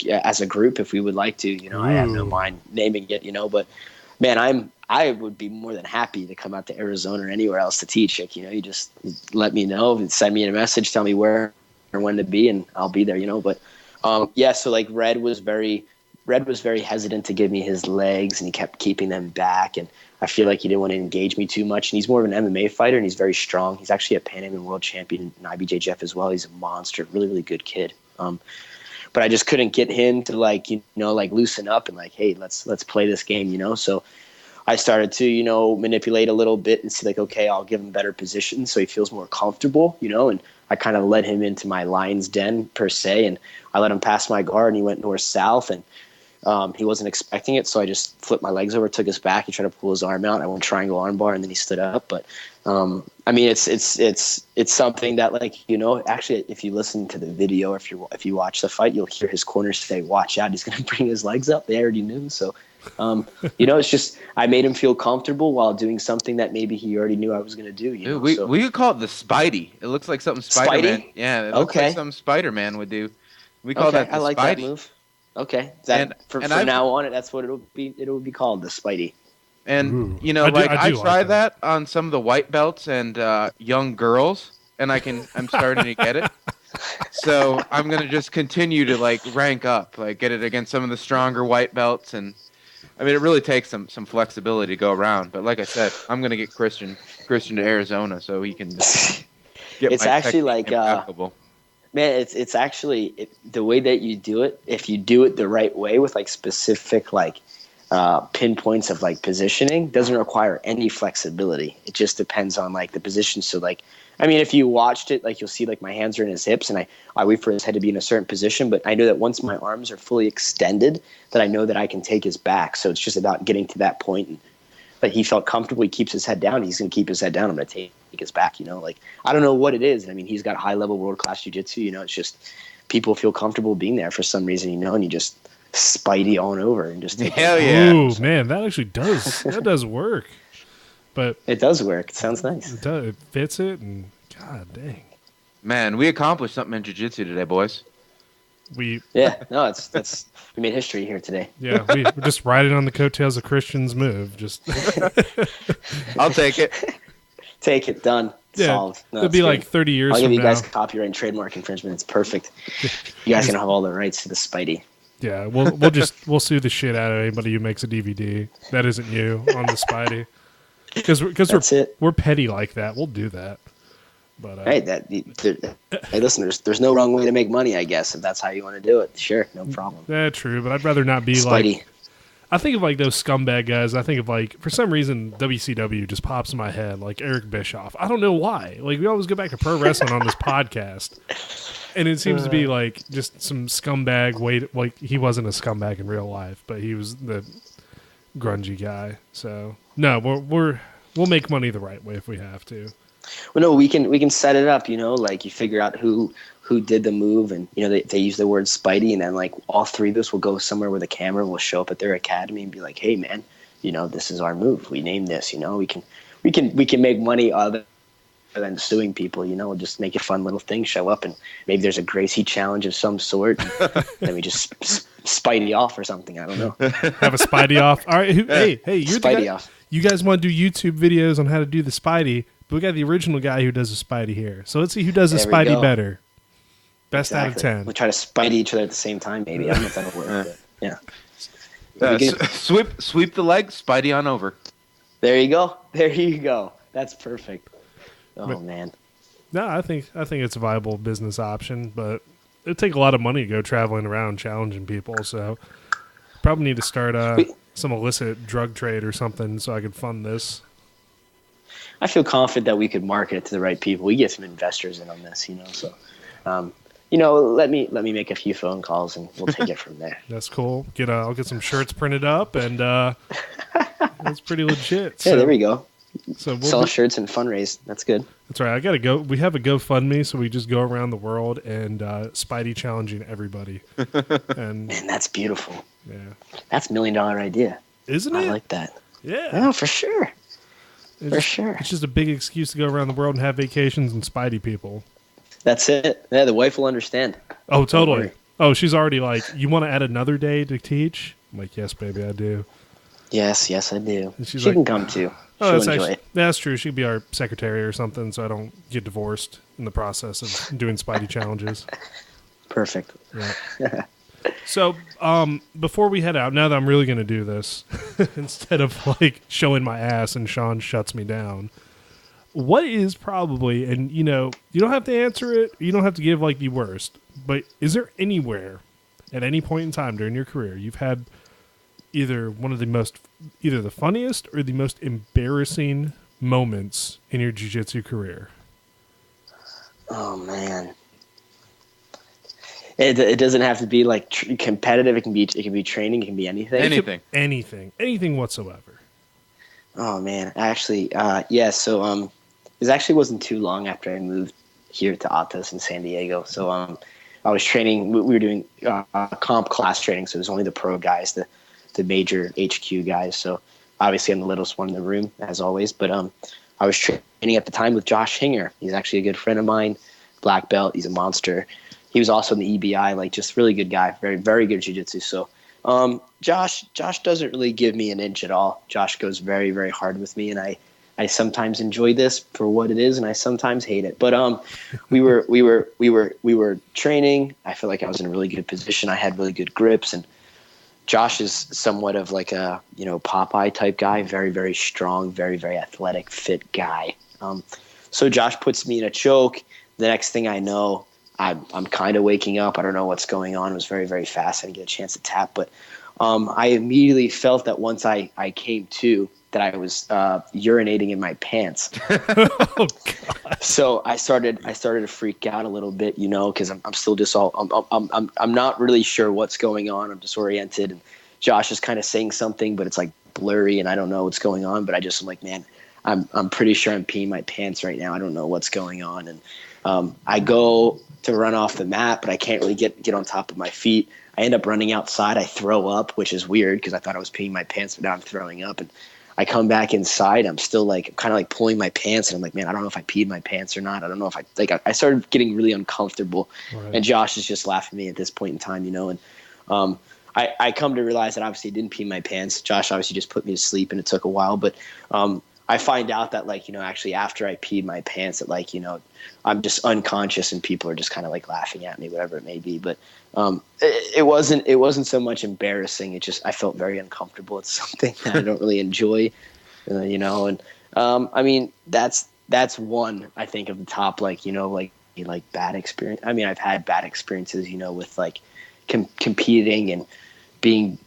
as a group if we would like to. I have no mind naming it. But man, I would be more than happy to come out to Arizona or anywhere else to teach. Like, you just let me know, send me a message, tell me where or when to be, and I'll be there. But so like Red was very hesitant to give me his legs, and he kept keeping them back, and I feel like he didn't want to engage me too much. And he's more of an MMA fighter, and he's very strong. He's actually a Pan Am world champion in IBJJF as well. He's a monster, really, really good kid. But I just couldn't get him to like loosen up and like, hey, let's play this game, So I started to, manipulate a little bit and see like, okay, I'll give him better position so he feels more comfortable, and I kind of led him into my lion's den per se, and I let him pass my guard, and he went north-south, and he wasn't expecting it, so I just flipped my legs over, took his back, he tried to pull his arm out, I went triangle arm bar, and then he stood up. But it's something that like, actually if you listen to the video, or if you watch the fight, you'll hear his corners say, watch out, he's going to bring his legs up. They already knew. So it's just I made him feel comfortable while doing something that maybe he already knew I was going to do. Dude, we could call it the Spidey. It looks like something Spider-Man. Spidey? Yeah, it looks like something Spider-Man would do. We call that the I like Spidey. that move. Okay, from now on, that's what it'll be. It'll be called the Spidey. And I try that on some of the white belts and young girls, and I'm starting to get it. So I'm gonna just continue to like rank up, like get it against some of the stronger white belts, and it really takes some flexibility to go around. But like I said, I'm gonna get Kristian to Arizona so he can just get. It's my actually like man, it's actually the way that you do it. If you do it the right way with like specific like pinpoints of like positioning, doesn't require any flexibility. It just depends on like the position. So like, if you watched it, like you'll see like my hands are in his hips, and I wait for his head to be in a certain position. But I know that once my arms are fully extended, that I know that I can take his back. So it's just about getting to that point. And like he felt comfortable, he keeps his head down. He's going to keep his head down. I'm going to take his back. Like I don't know what it is. He's got high level world class jiu-jitsu. It's just people feel comfortable being there for some reason. And you just Spidey on over and just take hell yeah. Ooh, man, that actually does work. But it does work. It sounds nice. It does. It fits it, and god dang, man, we accomplished something in jiu-jitsu today, boys. We made history here today. Yeah, we're just riding on the coattails of Kristian's move. Just I'll take it. Take it. Done. Solved. No, it'll be like 30 years. I'll give you now. guys copyright and trademark infringement. It's perfect. You guys can have all the rights to the Spidey. Yeah, we'll sue the shit out of anybody who makes a DVD that isn't you on the Spidey, because we're petty like that. We'll do that. But hey, listen, there's no wrong way to make money, I guess, if that's how you want to do it. Sure, no problem. Yeah, true, but I'd rather not be Spidey. like. I think of like those scumbag guys. I think of like, for some reason, WCW just pops in my head, like Eric Bischoff. I don't know why. Like, we always go back to pro wrestling on this podcast. And it seems to be like just some scumbag. Like he wasn't a scumbag in real life, but he was the grungy guy. So no, we'll make money the right way if we have to. Well, no, we can set it up. Like you figure out who did the move, and they use the word Spidey, and then like all three of us will go somewhere where the camera will show up at their academy and be like, hey man, this is our move. We named this. We can make money other than suing people. Just make a fun little thing, show up, and maybe there's a Gracie challenge of some sort. And then we just Spidey off or something. I don't know. Have a Spidey off. All right. Hey, you're the Spidey guy. off. You guys want to do YouTube videos on how to do the Spidey, but we got the original guy who does the Spidey here. So let's see who does the There we Spidey go. better. Best Exactly. out of 10. We'll try to Spidey each other at the same time. Maybe I don't know if that'll work. But yeah. Sweep the leg, Spidey on over. There you go. There you go. That's perfect. Oh But- man. No, I think it's a viable business option, but it'd take a lot of money to go traveling around challenging people. So probably need to start some illicit drug trade or something so I could fund this. I feel confident that we could market it to the right people. We get some investors in on this, So, let me make a few phone calls and we'll take it from there. That's cool. I'll get some shirts printed up, and it's pretty legit. Yeah, there we go. So Sell shirts and fundraise. That's good. That's right. I gotta go. We have a GoFundMe, so we just go around the world and Spidey challenging everybody. And Man, that's beautiful. yeah, That's $1 million idea. isn't it? I like that. Yeah, Oh, for sure. it's, For sure. It's just a big excuse to go around the world and have vacations and Spidey people. That's it. Yeah, the wife will understand. Oh, Don't totally. worry. Oh, she's already like, you want to add another day to teach? I'm like, yes, baby, I do. Yes, I do. And she's She like- can come too. Oh, She'll that's enjoy actually, it. that's true. She'd be our secretary or something, so I don't get divorced in the process of doing Spidey challenges. Perfect. Yeah. So, before we head out, now that I'm really going to do this, instead of like showing my ass and Shawn shuts me down, what is probably, and you don't have to answer it, you don't have to give like the worst, but is there anywhere at any point in time during your career you've had either the funniest or the most embarrassing moments in your jiu-jitsu career? Oh man. It doesn't have to be like competitive. It can be training. It can be anything. Anything whatsoever. Oh man, actually, yeah. So it actually wasn't too long after I moved here to Ottos in San Diego. So I was training. We were doing comp class training, so it was only the pro guys, the major HQ guys. So obviously I'm the littlest one in the room, as always. But I was training at the time with Josh Hinger. He's actually a good friend of mine, black belt. He's a monster. He was also in the EBI, like just really good guy, very, very good jiu-jitsu. So Josh doesn't really give me an inch at all. Josh goes very, very hard with me, and I sometimes enjoy this for what it is, and I sometimes hate it. But we were training. I feel like I was in a really good position. I had really good grips, and Josh is somewhat of like a Popeye type guy, very, very strong, very, very athletic, fit guy. So Josh puts me in a choke. The next thing I know, I'm kind of waking up. I don't know what's going on. It was very, very fast. I didn't get a chance to tap, but I immediately felt that once I came to, that I was urinating in my pants. Oh, God. So I started to freak out a little bit, because I'm still just I'm not really sure what's going on. I'm disoriented, and Josh is kind of saying something, but it's like blurry, and I don't know what's going on. But I'm like, man, I'm pretty sure I'm peeing my pants right now. I don't know what's going on, and I go to run off the mat, but I can't really get on top of my feet. I end up running outside. I throw up, which is weird because I thought I was peeing my pants, but now I'm throwing up. And I come back inside. I'm still kind of pulling my pants, and I'm like, man, I don't know if I peed my pants or not. I don't know if I started getting really uncomfortable. Right. And Josh is just laughing at me at this point in time, and I come to realize that obviously I didn't pee my pants. Josh obviously just put me to sleep, and it took a while, but I find out that actually after I peed my pants that I'm just unconscious and people are just kind of laughing at me, whatever it may be. But it wasn't so much embarrassing. It just, I felt very uncomfortable. It's something that I don't really enjoy, and I mean, that's one, I think, of the top, bad experience. I mean, I've had bad experiences, with competing and being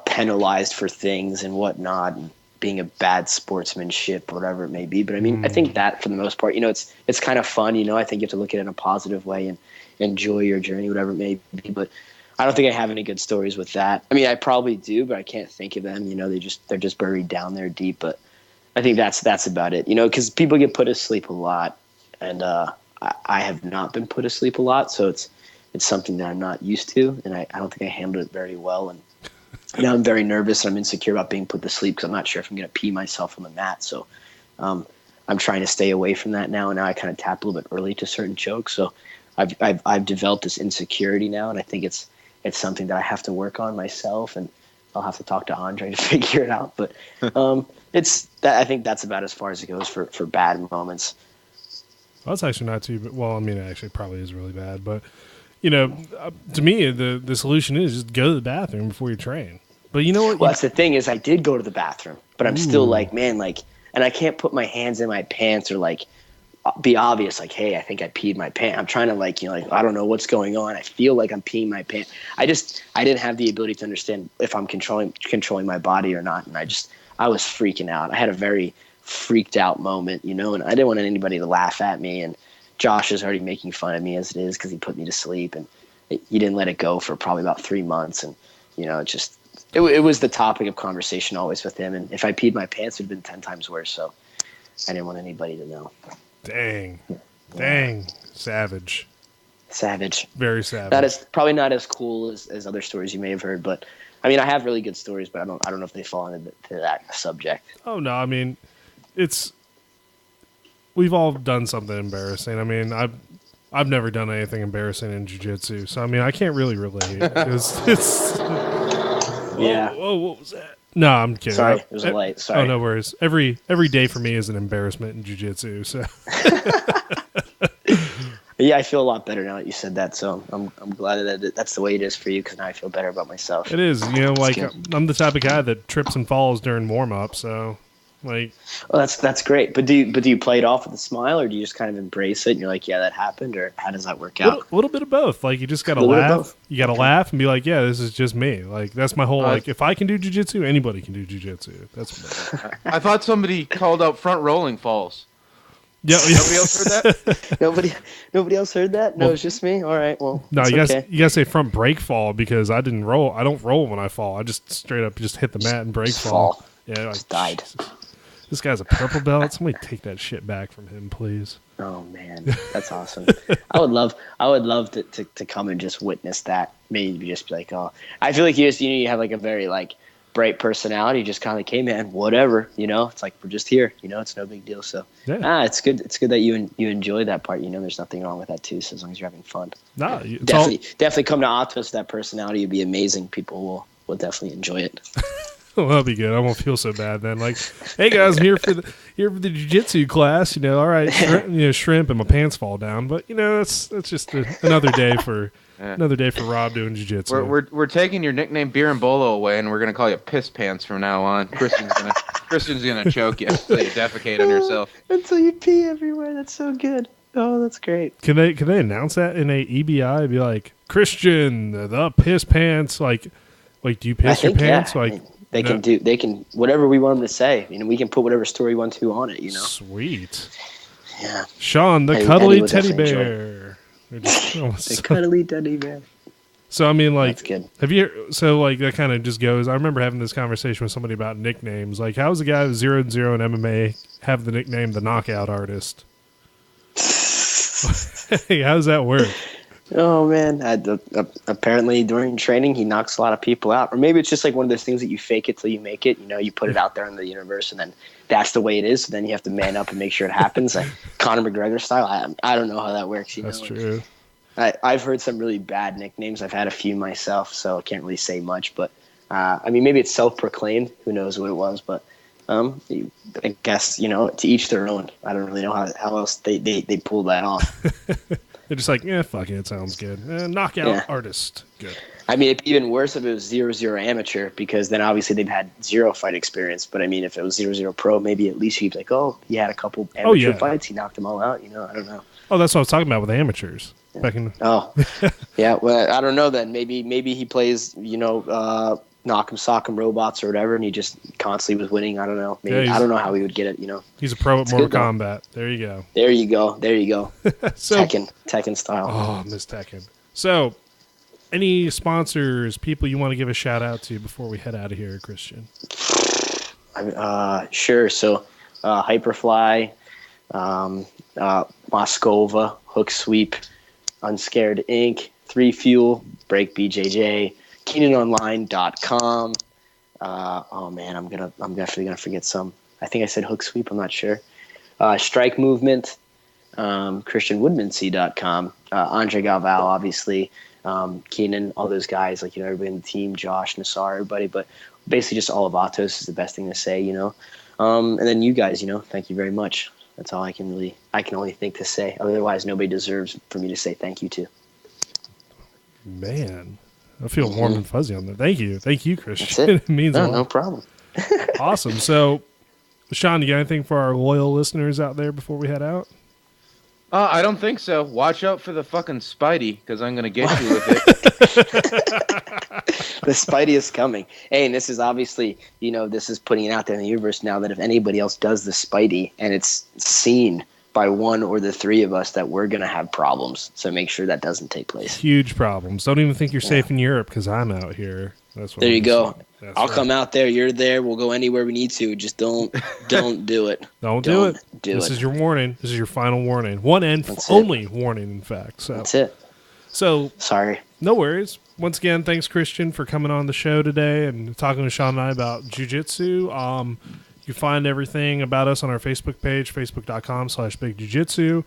penalized for things and whatnot, and being a bad sportsmanship, whatever it may be. But I mean, I think that for the most part, it's kind of fun. I think you have to look at it in a positive way and enjoy your journey, whatever it may be. But I don't think I have any good stories with that. I mean, I probably do, but I can't think of them. They're just buried down there deep. But I think that's about it. Because people get put to sleep a lot, and I have not been put to sleep a lot, so it's something that I'm not used to, and I don't think I handled it very well. And now I'm very nervous and I'm insecure about being put to sleep because I'm not sure if I'm going to pee myself on the mat. So I'm trying to stay away from that now. And now I kind of tap a little bit early to certain chokes. So I've developed this insecurity now, and I think it's something that I have to work on myself, and I'll have to talk to Andre to figure it out. But I think that's about as far as it goes for bad moments. Well, that's actually not too. Well, I mean, it actually probably is really bad, but to me, the solution is just go to the bathroom before you train. But you know what? Well, that's the thing is, I did go to the bathroom, but I'm still like, man, like, and I can't put my hands in my pants or like be obvious, like, hey, I think I peed my pants. I'm trying to like, I don't know what's going on. I feel like I'm peeing my pants. I didn't have the ability to understand if I'm controlling my body or not, and I was freaking out. I had a very freaked out moment, and I didn't want anybody to laugh at me. And Josh is already making fun of me as it is because he put me to sleep, and he didn't let it go for probably about 3 months, and it was the topic of conversation always with him. And if I peed my pants, it would have been 10 times worse. So I didn't want anybody to know. Dang. Savage. Very savage. That is probably not as cool as other stories you may have heard, but I mean, I have really good stories, but I don't know if they fall into that subject. Oh no, I mean, we've all done something embarrassing. I mean, I've never done anything embarrassing in jiu-jitsu, so I mean, I can't really relate. It's yeah. Whoa, what was that? No, I'm kidding. Sorry, it was a light. Sorry. Oh, no worries. Every day for me is an embarrassment in jiu-jitsu, so. Yeah, I feel a lot better now that you said that, so I'm glad that that's the way it is for you, because now I feel better about myself. It is, like, I'm the type of guy that trips and falls during warm-up, so, like. Well, that's great, but do you play it off with a smile, or do you just kind of embrace it and you're like, yeah, that happened, or how does that work out? A little bit of both. Like, you just gotta laugh. You gotta laugh and be like, yeah, this is just me. Like, that's my whole, like, if I can do jiu-jitsu, anybody can do jiu-jitsu. That's what I thought somebody called out front rolling falls. Yeah, nobody else heard that. Nobody else heard that. No, it's just me. All right, well, no, you guys say front break fall, because I didn't roll. I don't roll when I fall. I just straight up just hit the mat and break fall. Yeah, like, just died. Jesus. This guy's a purple belt. Somebody take that shit back from him, please. Oh man, that's awesome. I would love to come and just witness that. Maybe just be like, oh, I feel like you have like a very like bright personality. Just kind of like, hey man, whatever, it's like, we're just here, it's no big deal. So it's good that you enjoy that part. There's nothing wrong with that too. So as long as you're having fun. No, definitely come to Ottos. That personality would be amazing. People will definitely enjoy it. Well, that'll be good. I won't feel so bad then. Like, hey guys, I'm here for the jiu-jitsu class. All right, shrimp and my pants fall down, but that's just another day for Rob doing jiu-jitsu. We're taking your nickname Beer and Bolo away, and we're gonna call you Piss Pants from now on. Kristian's gonna choke you so you defecate on yourself until you pee everywhere. That's so good. Oh, that's great. Can they announce that in a EBI? Be like, Kristian, the Piss Pants. Like, do you piss your pants? Yeah. Like. They can whatever we want them to say. We can put whatever story we want to on it. Sweet. Yeah. Shawn, the cuddly teddy bear. The cuddly teddy bear. So I mean, like, that's good. Have you? So like that kind of just goes. I remember having this conversation with somebody about nicknames. Like, how's a guy with 0-0 in MMA have the nickname the Knockout Artist? Hey, how does that work? Oh man! Apparently during training he knocks a lot of people out, or maybe it's just like one of those things that you fake it till you make it. You put it out there in the universe, and then that's the way it is. So then you have to man up and make sure it happens, like Conor McGregor style. I don't know how that works. That's true. I've heard some really bad nicknames. I've had a few myself, so I can't really say much. But I mean, maybe it's self-proclaimed. Who knows what it was? But I guess to each their own. I don't really know how else they pulled that off. They're just like, yeah, fuck it, it sounds good. Knockout Artist, good. I mean, it'd be even worse if it was 0-0 amateur, because then obviously they've had 0 fight experience. But I mean, if it was 0-0 pro, maybe at least you'd be like, oh, he had a couple amateur fights, he knocked them all out. I don't know. Oh, that's what I was talking about with amateurs. Back in. Oh, yeah. Well, I don't know then. Maybe he plays, knock 'em, sock 'em robots or whatever, and he just constantly was winning. I don't know. Maybe I don't know how he would get it. He's a pro at Mortal Kombat. There you go. There you go. So, Tekken style. Oh, Miss Tekken. So, any sponsors, people you want to give a shout out to before we head out of here, Kristian? Sure. So, Hyperfly, Moscova, Hook Sweep, Unscared Inc., 3 Fuel, Break BJJ, KeenanOnline.com. Oh man, I'm definitely gonna forget some. I think I said Hook Sweep. I'm not sure. Strike Movement, KristianWoodmansee.com, Andre Galval, obviously, Keenan, all those guys, like, everybody in the team, Josh, Nassar, everybody, but basically just all of Ottos is the best thing to say, and then you guys, thank you very much. That's all I can only think to say. Otherwise, nobody deserves for me to say thank you to. Man, I feel warm and fuzzy on that. Thank you, Kristian. That's it. It means a lot. No problem. Awesome. So, Shawn, you got anything for our loyal listeners out there before we head out? I don't think so. Watch out for the fucking Spidey, because I'm going to get you with it. The Spidey is coming. Hey, and this is obviously, this is putting it out there in the universe now that if anybody else does the Spidey and it's seen by one or the three of us, that we're going to have problems. So make sure that doesn't take place. Huge problems. Don't even think you're safe in Europe because I'm out here. That's what there you go. I'll right. come out there. You're there. We'll go anywhere we need to. Just don't do it. Don't do it. This is your warning. This is your final warning. One and only warning, in fact. So that's it. So sorry. No worries. Once again, thanks, Kristian, for coming on the show today and talking to Shawn and I about jiu-jitsu. You find everything about us on our Facebook page, facebook.com/BigJujitsu.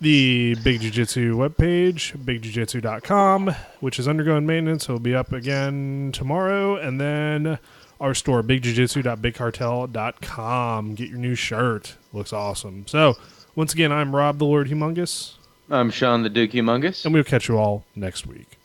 The Big Jiu-Jitsu webpage, bigjujitsu.com, which is undergoing maintenance. So it'll be up again tomorrow. And then our store, bigjujitsu.bigcartel.com. Get your new shirt. Looks awesome. So, once again, I'm Rob the Lord Humongous. I'm Shawn the Duke Humongous. And we'll catch you all next week.